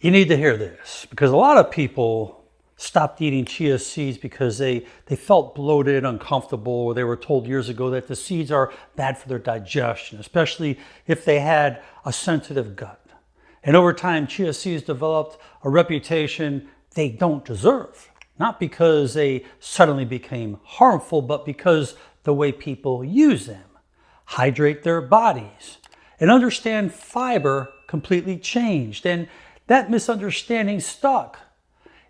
You need to hear this because a lot of people stopped eating chia seeds because they felt bloated, uncomfortable, or they were told years ago that the seeds are bad for their digestion, especially if they had a sensitive gut. And over time, chia seeds developed a reputation they don't deserve, not because they suddenly became harmful, but because the way people use them, hydrate their bodies, and understand fiber completely changed. And that misunderstanding stuck.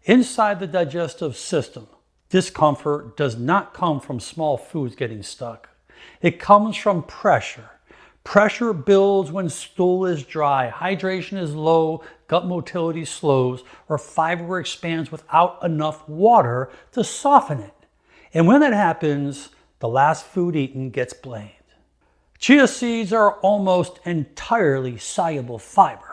Inside the digestive system, discomfort does not come from small foods getting stuck. It comes from pressure. Pressure builds when stool is dry, hydration is low, gut motility slows, or fiber expands without enough water to soften it. And when that happens, the last food eaten gets blamed. Chia seeds are almost entirely soluble fiber.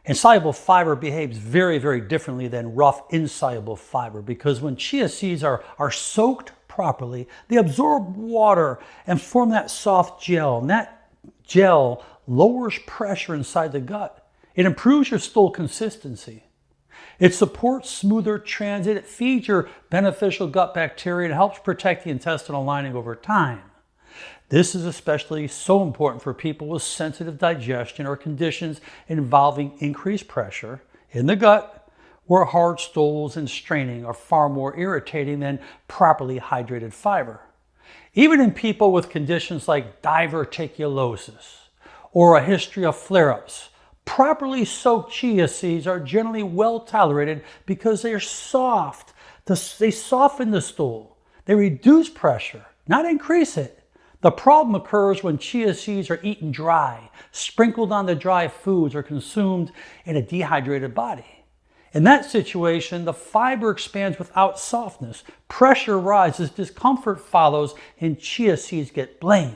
And soluble fiber behaves very, very differently than rough, insoluble fiber, because when chia seeds are soaked properly, they absorb water and form that soft gel. And that gel lowers pressure inside the gut. It improves your stool consistency. It supports smoother transit. It feeds your beneficial gut bacteria and helps protect the intestinal lining over time. This is especially so important for people with sensitive digestion or conditions involving increased pressure in the gut, where hard stools and straining are far more irritating than properly hydrated fiber. Even in people with conditions like diverticulosis or a history of flare-ups, properly soaked chia seeds are generally well tolerated because they are soft. They soften the stool. They reduce pressure, not increase it. The problem occurs when chia seeds are eaten dry, sprinkled on the dry foods, or consumed in a dehydrated body. In that situation, the fiber expands without softness, pressure rises, discomfort follows, and chia seeds get blamed.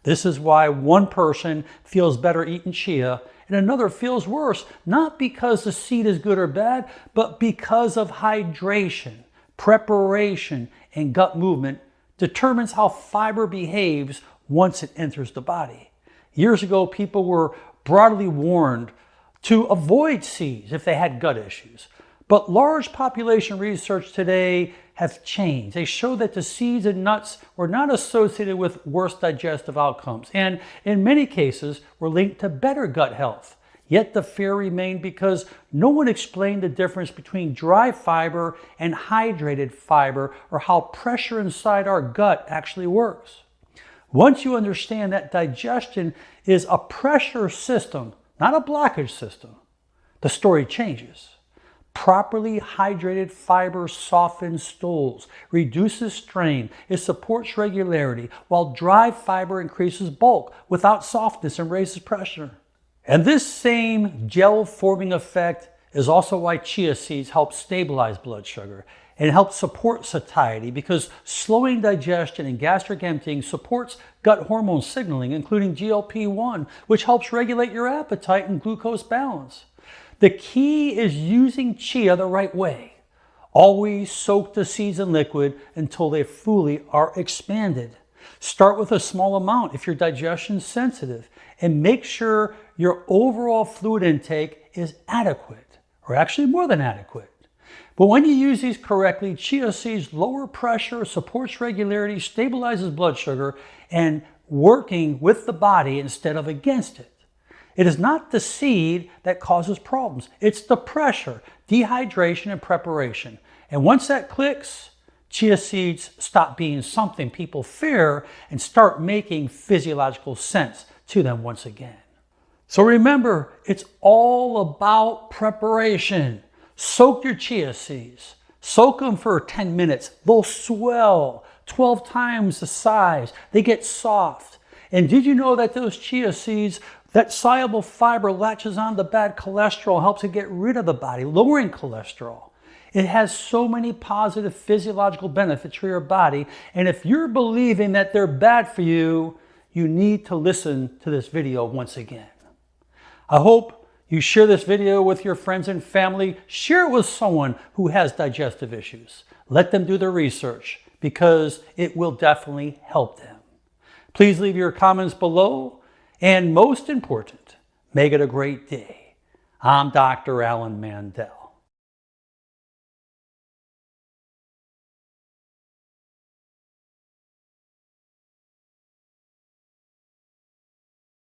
This is why one person feels better eating chia and another feels worse, not because the seed is good or bad, but because of hydration, preparation, and gut movement determines how fiber behaves once it enters the body. Years ago, people were broadly warned to avoid seeds if they had gut issues. But large population research today have changed. They show that the seeds and nuts were not associated with worse digestive outcomes, and in many cases were linked to better gut health. Yet the fear remained because no one explained the difference between dry fiber and hydrated fiber, or how pressure inside our gut actually works. Once you understand that digestion is a pressure system, not a blockage system, the story changes. Properly hydrated fiber softens stools, reduces strain, it supports regularity, while dry fiber increases bulk without softness and raises pressure. And this same gel-forming effect is also why chia seeds help stabilize blood sugar and help support satiety, because slowing digestion and gastric emptying supports gut hormone signaling, including GLP-1, which helps regulate your appetite and glucose balance. The key is using chia the right way. Always soak the seeds in liquid until they fully are expanded. Start with a small amount if your digestion is sensitive, and make sure your overall fluid intake is adequate, or actually more than adequate. But when you use these correctly, chia seeds lower pressure, supports regularity, stabilizes blood sugar, and working with the body instead of against it. It is not the seed that causes problems. It's the pressure, dehydration, and preparation. And once that clicks, chia seeds stop being something people fear and start making physiological sense to them once again. So remember, it's all about preparation. Soak your chia seeds. Soak them for 10 minutes. They'll swell 12 times the size. They get soft. And did you know that those chia seeds, that soluble fiber latches on to bad cholesterol, helps it get rid of the body, lowering cholesterol. It has so many positive physiological benefits for your body. And if you're believing that they're bad for you, you need to listen to this video once again. I hope you share this video with your friends and family. Share it with someone who has digestive issues. Let them do their research, because it will definitely help them. Please leave your comments below. And most important, make it a great day. I'm Dr. Alan Mandel.